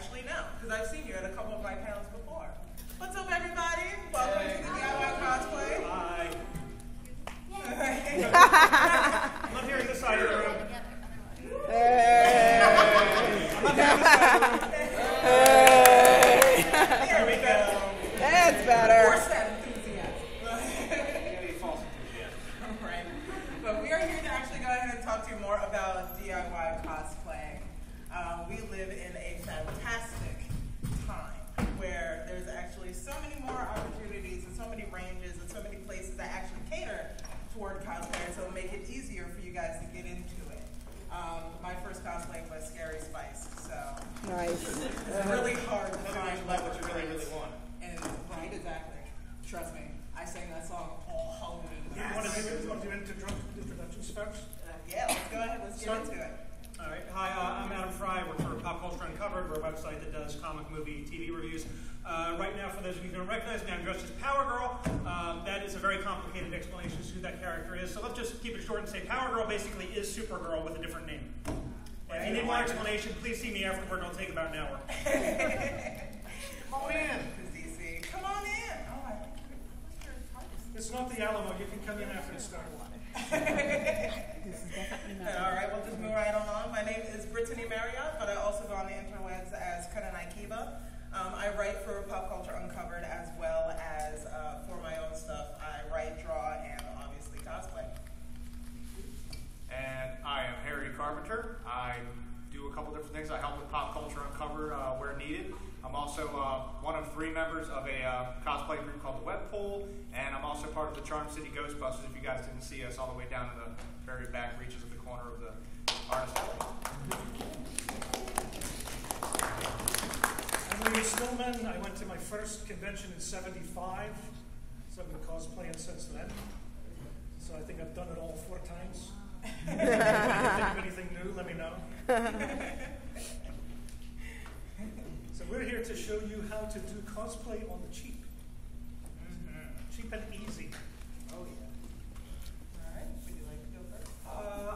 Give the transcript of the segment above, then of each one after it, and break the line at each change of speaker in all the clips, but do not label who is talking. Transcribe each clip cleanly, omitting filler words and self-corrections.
actually know, because I've seen you at a couple of my panels before. What's up, everybody? Welcome to the DIY Cosplay.
Hi. I'm not hearing this side of the room.
Hey.
I'm not hearing this side of the room.
Hey.
There we go.
That's better.
Force that enthusiasm.
False enthusiasm.
Right. But we are here to actually go ahead and talk to you more about DIY cosplay. We live in a fantastic time where there's actually so many more opportunities and so many ranges and so many places that actually cater toward cosplay, and so make it easier for you guys to get into it. My first cosplay was Scary Spice, so
Nice.
it's really hard to find
Like what you really want.
And right, exactly. Trust me, I sang that song all Halloween.
You want to do introductions first?
Yeah, let's go ahead. Let's get into it.
All right. Hi, I'm Adam Fry. I work for Pop Culture Uncovered. We're a website that does comic, movie, TV reviews. Right now, for those of you who don't recognize me, I'm dressed as Power Girl. That is a very complicated explanation as to who that character is. So let's just keep it short and say Power Girl basically is Supergirl with a different name. If you need more explanation, please see me afterward. It'll take about an hour.
Come on in, DC. Come on in. Oh, I think you're
It's not the Alamo. You can come in after it's started.
All right, we'll just move right along. My name is Brittany Marriott, but I also go on the interwebs as Kananai Kiba. I write for Pop Culture Uncovered as well as for my own stuff. I write, draw, and obviously cosplay.
And I am Harry Carpenter. I do a couple different things. I help with Pop Culture Uncovered where needed. I'm also one of 3 members of a cosplay group called the Web Pool, and I'm also part of the Charm City Ghostbusters. If you guys didn't see us all the way down in the very back reaches of the corner of the artist alley.
I'm Louis Stillman. I went to my first convention in '75, so I've been cosplaying since then. So I think I've done it all 4 times. If you think of anything new, let me know. So we're here to show you how to do cosplay on the cheap. Cheap and easy.
Oh, yeah. All right, would you like to go first?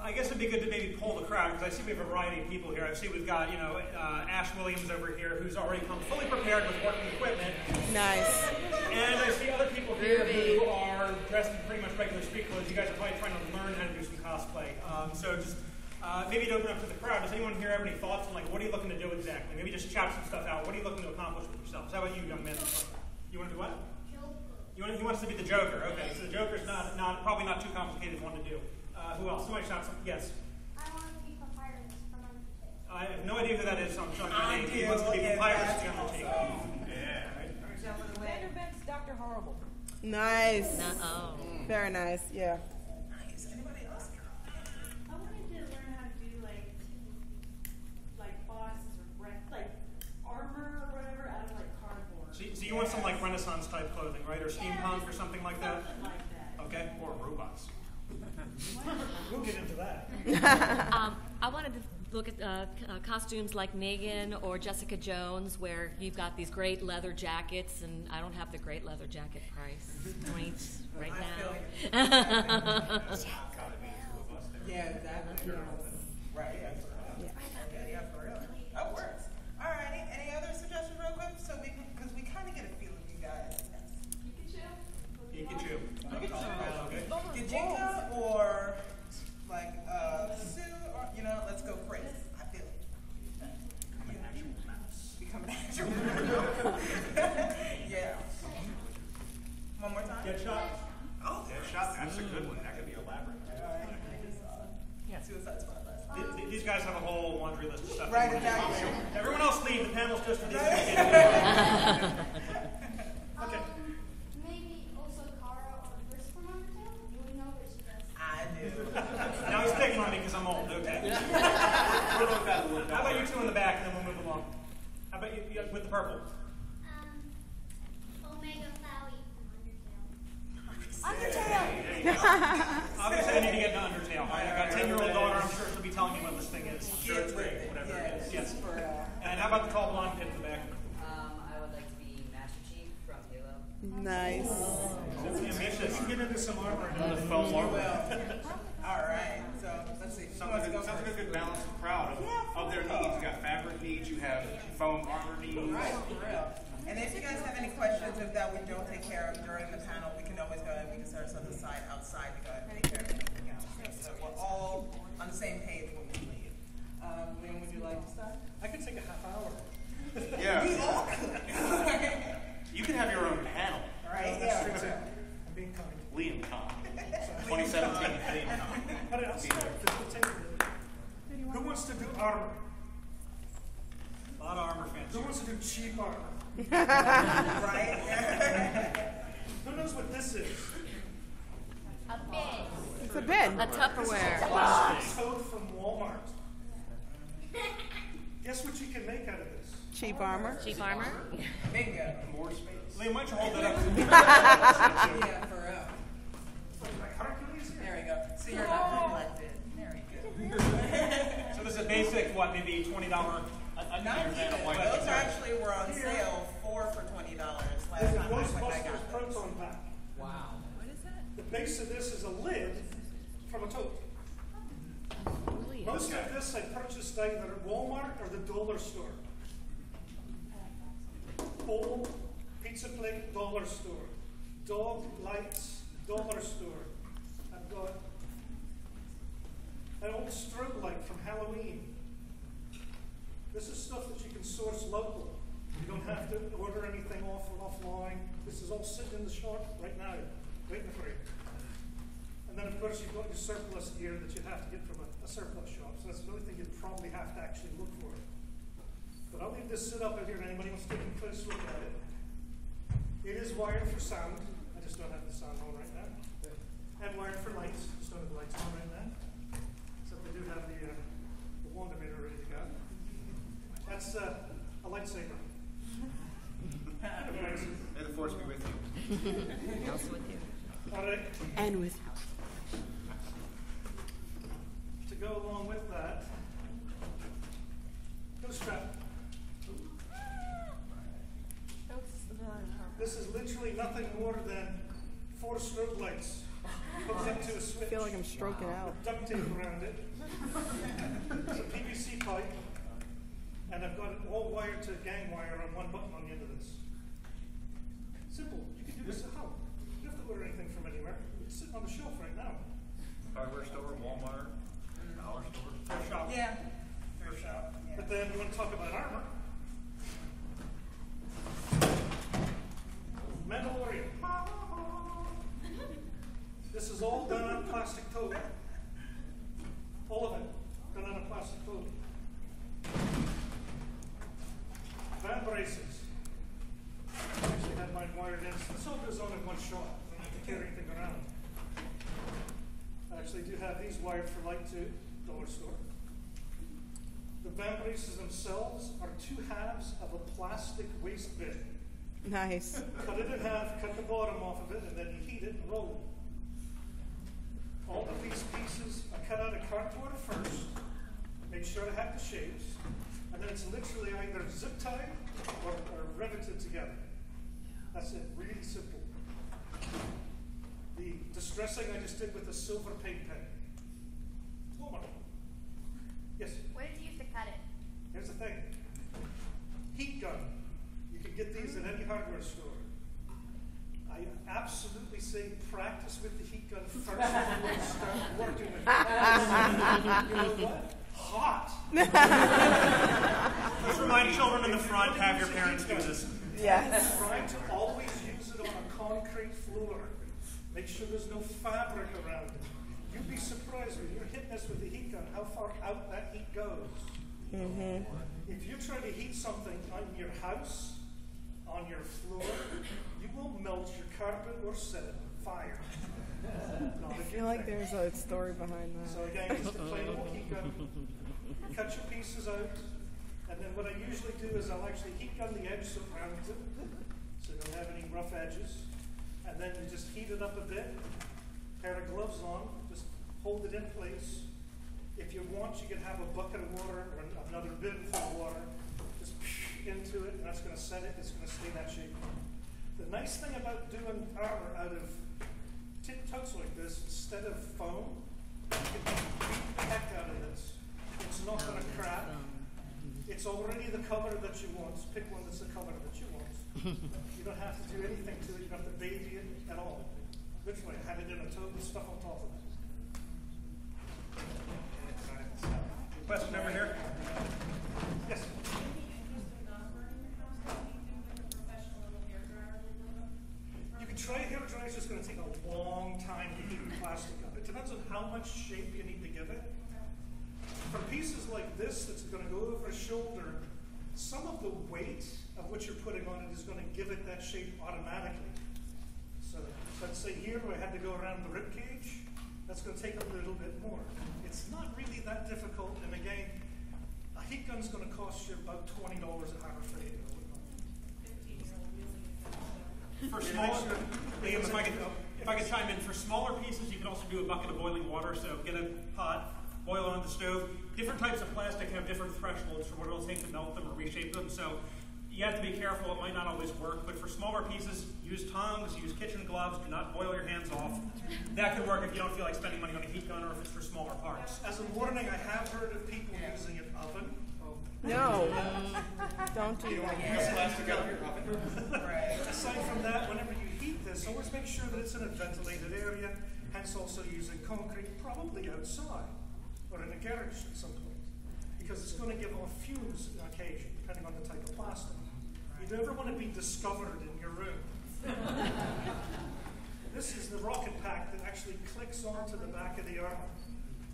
I guess it'd be good to maybe pull the crowd, because I see we have a variety of people here. I see we've got, Ash Williams over here, who's already come fully prepared with working equipment.
Nice.
And I see other people here who are dressed in pretty much regular street clothes. You guys are probably trying to learn how to do some cosplay. So just maybe to open up to the crowd, does anyone here have any thoughts on, like, what are you looking to do exactly? Maybe just chat some stuff out. What are you looking to accomplish with yourselves? How about you, young man? You want to do what? He wants to be the Joker. Okay, so the Joker's probably not too complicated one to do. Who else? Somebody shout something. Yes.
I want to be Papyrus from Undertale.
I have no idea who that is, so I'm showing my name. He wants to be Papyrus from Undertale.
Yeah.
Vanderbilt, Dr. Horrible.
Nice. Very nice. Yeah.
Nice. Anybody else?
I wanted to learn how to do like bosses or like armor or whatever out of like cardboard.
So you want some like Renaissance type clothing, right? Or steampunk or something like that?
Something like that.
Okay. Or robots.
We'll get into that.
I wanted to look at costumes like Megan or Jessica Jones, where you've got these great leather jackets, and I don't have the great leather jacket price points right now.
Yeah, exactly. Right. Yeah, for real. That works. All righty. Any other suggestions, real quick? So because we kind of get a feel of you guys.
Pikachu. Okay.
Gajinka or like Sue, or let's go crazy. I feel it. Become an actual mouse. Yeah. One more time.
Deadshot.
Oh,
Deadshot, that's a good one. That could be elaborate.
Yeah. Suicide Squad.
These guys have a whole laundry list of stuff.
Right, exactly.
Everyone else leave. The panel's just for these guys. Okay.
Maybe also Kara or Chris from Undertale. You would know which dress.
I do.
Now he's picking on me because I'm old. Okay. How about you two in the back, and then we'll move along. How about you with the purple?
Omega Flowey from
Undertale!
Obviously, I need to get into Undertale. Right? I've got a 10-year-old daughter. I'm sure she'll be telling me what this thing is. I'm sure it's great, whatever it is. Yes. And how about the tall blonde kid in the back?
I would like to be Master Chief from Halo.
Nice.
Ambitious. Get into some armor.
The foam armor.
All right. So let's see.
Sounds like a good balance of crowd of their needs. You got fabric needs. You have foam armor needs.
Right, for real. And if you guys have any questions that we don't take care of during the panel, we can always go ahead and we can set ourselves aside outside to go ahead and take care of anything else. So we're all on the same page when we leave. Liam, would you like to start?
I could take a half hour.
Yeah.
We all could.
You can have your own panel.
Right?
That's
Yeah.
true, too. I'm being kind.
Liam Con. 2017 Liam Con.
All right, I'll start. We'll take it. Who wants to do armor?
A lot of armor fans.
Who wants to do cheap armor?
Right?
Who knows what this is?
A bed.
It's a bed.
A Tupperware.
Plastic coat from Walmart. Guess what you can make out of this?
Cheap armor.
Cheap armor?
Bingo.
More space.
Liam, why don't you hold that up?
Yeah, for real.
It's like Hercules here.
There we go. So you're not reflected. There we go.
So this is a basic, what, maybe $20?
Not even. Those actually were on sale for $20 last
There's a
time I went
Ghostbusters
back out.
proton pack.
Wow.
The base of this is a lid from a tote. Most of this I purchased either at Walmart or the dollar store. Bowl, pizza plate, dollar store. Dog lights, dollar store. I've got an old strobe light from Halloween. This is stuff that you can source local. You don't have to order anything offline. This is all sitting in the shop right now, waiting for you. And then, of course, you've got your surplus gear that you'd have to get from a surplus shop. So that's the only thing you'd probably have to actually look for. But I'll leave this sit up out here and anybody wants to take a close look at it. It is wired for sound. I just don't have the sound on right now. And wired for lights. Just don't have the lights on right now. Except I do have the wand emitter ready to go. That's a lightsaber.
May the force be with you.
Also with you.
All right.
And with
To go along with that, go strap. This is literally nothing more than 4 strobe lights hooked up to a
I
switch.
feel like I'm stroking out.
Duct tape around it. It's a PVC pipe, and I've got it all wired to a gang wire on one button on the end of this. Simple. You can do this at home. You don't have to order anything from anywhere. It's sitting on the shelf right now.
Hardware store, Walmart, dollar store.
Thrift shop.
Yeah. Thrift shop. Yeah.
But then you want to talk about armor. Mandalorian. This is all done on plastic tote. All of it done on a plastic tote. Van braces. I actually had mine wired in. So this all goes on in one shot. I don't have to carry anything around. I actually do have these wired for light too, dollar store. The van braces themselves are 2 halves of a plastic waste bin.
Nice.
Cut it in half, cut the bottom off of it, and then you heat it and roll it. All of these pieces are cut out of cardboard first, make sure I have the shapes, and then it's literally either zip tied or riveted together. That's it, really simple. The distressing I just did with a silver paint pen. Walmart. Yes?
Where did you use to cut it?
Here's the thing. Heat gun. You can get these at any hardware store. I absolutely say practice with the heat gun first before you start working with it. You know what? Hot.
Let's remind children in the front, have your parents do this.
Yes.
Try to always use it on a concrete floor. Make sure there's no fabric around it. You'd be surprised when you're hitting this with the heat gun how far out that heat goes.
Mm-hmm.
If you try to heat something on your house, on your floor, you will melt your carpet or set it on fire. Not a
I
good
feel like
thing.
there's a story behind that.
So again, just a plain old heat gun. Cut your pieces out, and then what I usually do is I'll actually heat gun the edge around it, so you don't have any rough edges. And then you just heat it up a bit, pair of gloves on, just hold it in place. If you want, you can have a bucket of water or another bin full of water. Just into it, and that's going to set it. It's going to stay that shape. The nice thing about doing armor out of tip totes like this, instead of foam, you can beat the heck out of this. It's not going to crack. It's already the color that you want. Pick one that's the color that you want. You don't have to do anything to it. You don't have to baby it at all. Literally, have it in a tote with stuff on top of it.
Question over here.
Yes. You can try a hair dryer. It's just going to take a long time to heat the plastic up. It depends on how much shape you need to give it. For pieces like this that's going to go over a shoulder, some of the weight of what you're putting on it is going to give it that shape automatically. So let's say here where I had to go around the rib cage, that's going to take a little bit more. It's not really that difficult, and again, a heat gun's going to cost you about $20 a Harbor Freight.
For smaller, Liam, if I could chime in, for smaller pieces, you can also do a bucket of boiling water. So get a pot, boil it on the stove. Different types of plastic have different thresholds for what it'll take to melt them or reshape them. So you have to be careful. It might not always work. But for smaller pieces, use tongs, use kitchen gloves. Do not boil your hands off. That can work if you don't feel like spending money on a heat gun or if it's for smaller parts.
As a warning, I have heard of people using an oven.
No, don't do that.
Right.
Aside from that, whenever you heat this, always make sure that it's in a ventilated area, hence also using concrete, probably outside or in a garage at some point, because it's going to give off fumes on occasion, depending on the type of plastic. You don't ever want to be discovered in your room. This is the rocket pack that actually clicks onto the back of the armor.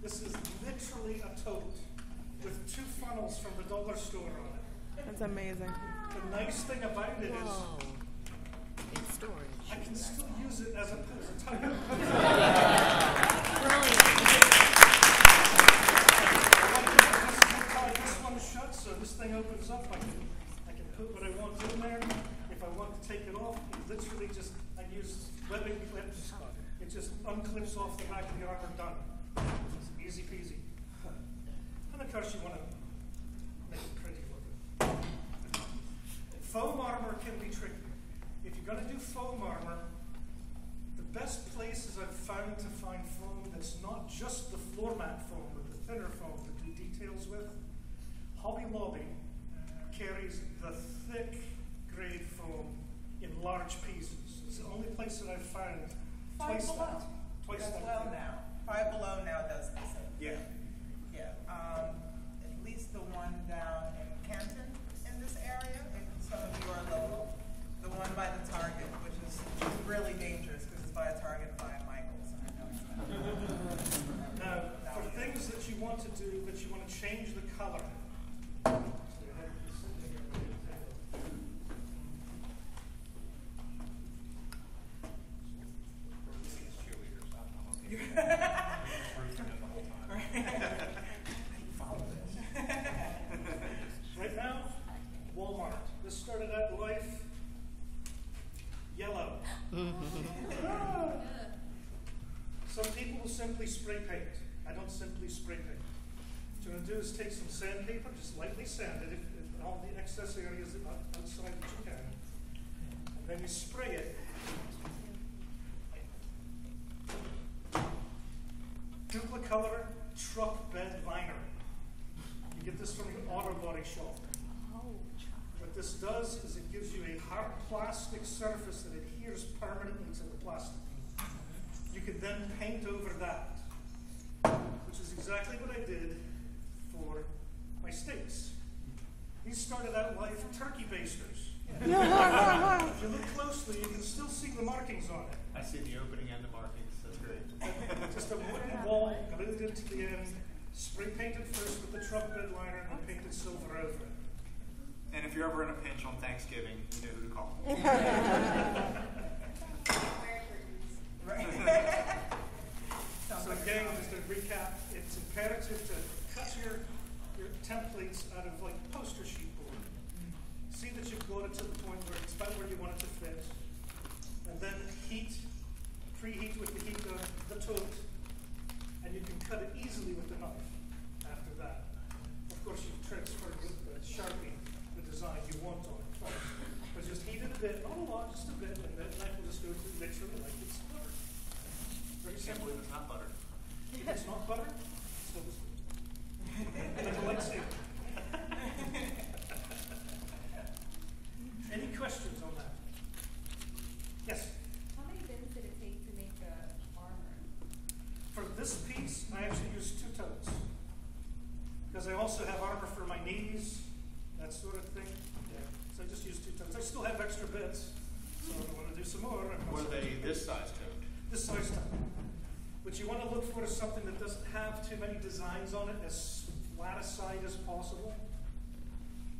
This is literally a tote with 2 funnels from the dollar store on it.
That's amazing.
The nice thing about it is
Whoa. It's storage.
I can still use it as a tire.
Brilliant.
Tie this one shut, so this thing opens up. I can put what I want in there. If I want to take it off, it literally just, I use webbing clips. It just unclips off the back of the armor, done. It's easy peasy. And of course you want to make it pretty looking. Foam armor can be tricky. If you're going to do foam armor, the best places I've found to find foam that's not just the floor mat foam, but the thinner foam to do details with, Hobby Lobby carries the thick grade foam in large pieces. It's the only place that I've found twice that. Twice that.
Five Below now does the same.
Yeah.
Yeah. At least the one down in Canton in this area, if some of you are local. The one by the Target, which is really dangerous because it's by a Target by Michael's, and I know it's not.
Now, for things that you want to do, that you want to change the color. Right now, Walmart. This started out life yellow. Some people will simply spray paint. I don't simply spray paint. What you're going to do is take some sandpaper, just lightly sand it, if all the excess areas outside that you can, and then you spray it. Duplicolor truck bed liner. You get this from the auto body shop. What this does is it gives you a hard plastic surface that adheres permanently to the plastic. You can then paint over that, which is exactly what I did for my steaks. These started out life turkey basters. If you look closely, you can still see the markings on it.
I see the opening and the markings. That's great.
Just a wooden wall glued into the end, spray painted first with the truck bed liner, and then painted silver over it.
And if you're ever in a pinch on Thanksgiving, you know who to call.
So again, just to recap, it's imperative to cut your templates out of like poster sheet board. See that you've got it to the point where it's about where you want it to fit. And then preheat with the heat gun, the tote, and you can cut it easily with the knife after that. Of course, you transfer with the Sharpie the design you want on it. But just heat it a bit, not a lot, just a bit, and that knife will just go through literally like it's butter. Very
I can't
simple.
believe it's not butter.
If it's not butter, it's still the like a lightsaber. this size type. What you want to look for is something that doesn't have too many designs on it, as flat a side as possible,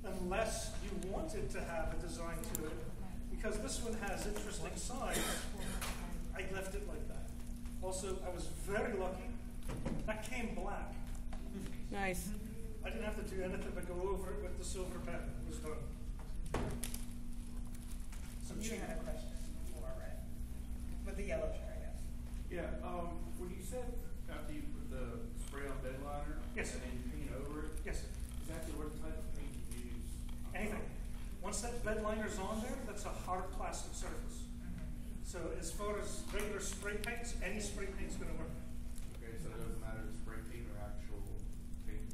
unless you wanted to have a design to it. Because this one has interesting sides, I left it like that. Also, I was very lucky. That came black.
Nice.
I didn't have to do anything but go over it with the silver pen. It was done. So
You had a question before, right? With the yellow chair, I guess.
Yeah, when you said after you put the spray on bed liner,
Yes.
and then you paint over it,
yes,
exactly what type of paint you use?
anything. Once that bed liner's on there, that's a hard plastic surface. So as far as regular spray paints, any spray paint's going to work.
Okay, so it doesn't matter if it's spray paint or actual paint.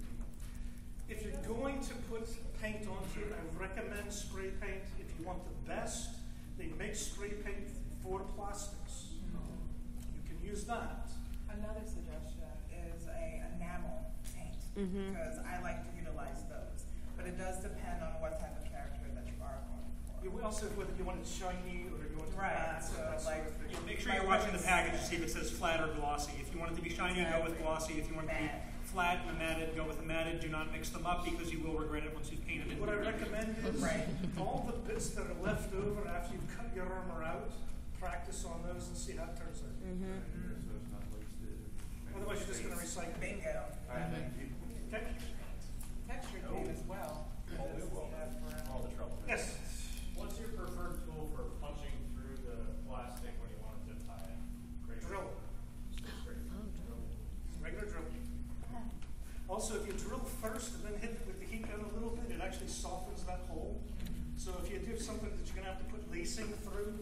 If you're going to put paint onto it, I recommend spray paint. If you want the best, they make spray paint for plastics. You can use that.
Another suggestion is a enamel paint, because I like to utilize those. But it does depend on what type of character that you are going for.
You also, whether you want it shiny or you want it
Right,
matte,
so
that sort
like,
of thing.
Yeah, make sure you're watching the package to see if it says flat or glossy. If you want it to be shiny, go with
Exactly.
glossy. If you want it to be
Matte.
flat and matted, go with the matted. Do not mix them up because you will regret it once you've painted it.
What I recommend is
Right.
all the bits that are left over after you've cut your armor out, practice on those and see how it turns out.
So it's not wasted.
Otherwise, you're just going to recycle.
Bingo.
All right, thank you.
Okay?
Texture paint as well.
Oh, it will. All the trouble.
Yes.
What's your preferred tool for punching through the plastic when you want it to tie it? Great.
Drill. Regular drill. Also, if you drill first and then hit it with the heat gun a little bit, it actually softens that hole. So if you do something that you're going to have to put lacing through,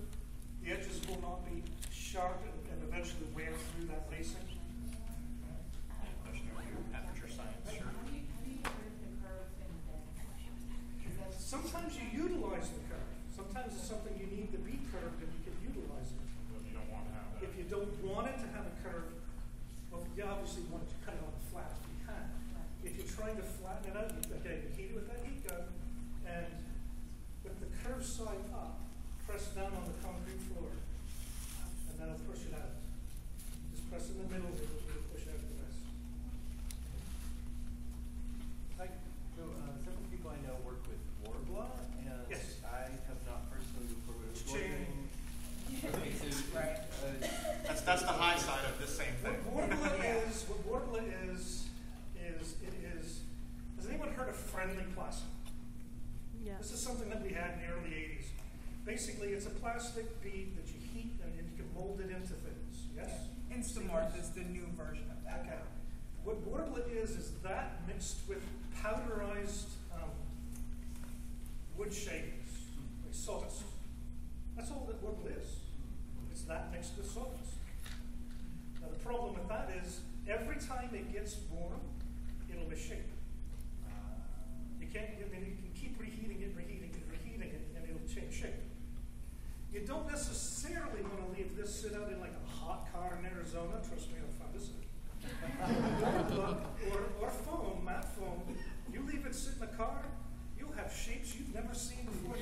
the edges will not be sharp and eventually wear through that lacing.
Aperture science, sure.
Sometimes you utilize the curve. Sometimes it's something you need to be curved and you can utilize it.
If you don't want to have that.
If you don't want it to have a curve, well, you obviously want to cut it on flat if you can. If you're trying to flatten it out, you heat it with that heat gun, and with the curved side up, press down on the concrete floor, and that'll push it out. Just press in the middle, it'll push out the rest.
Hi. So several people I know work with Warbler, and
Yes.
I have not personally before.
Cha-ching.
Okay, so,
Right.
That's the high side of this same thing.
What Warbler is has anyone heard of friendly plastic?
Yeah.
This is something that we had in the early 80s. Basically, it's a plastic bead that you heat and you can mold it into things. Yes?
Instamorph is the new version of that.
Okay. What Warbler is that mixed with powderized wood shavings, like sawdust. That's all that Warbler is. It's that mixed with sawdust. Now the problem with that is every time it gets warm, it'll misshape. You can't. I mean, you can keep reheating it, and it'll change shape. You don't necessarily want to leave this sit out in like a hot car in Arizona. Trust me, I've found this out. or foam, matte foam. You leave it sit in a car, you'll have shapes you've never seen before.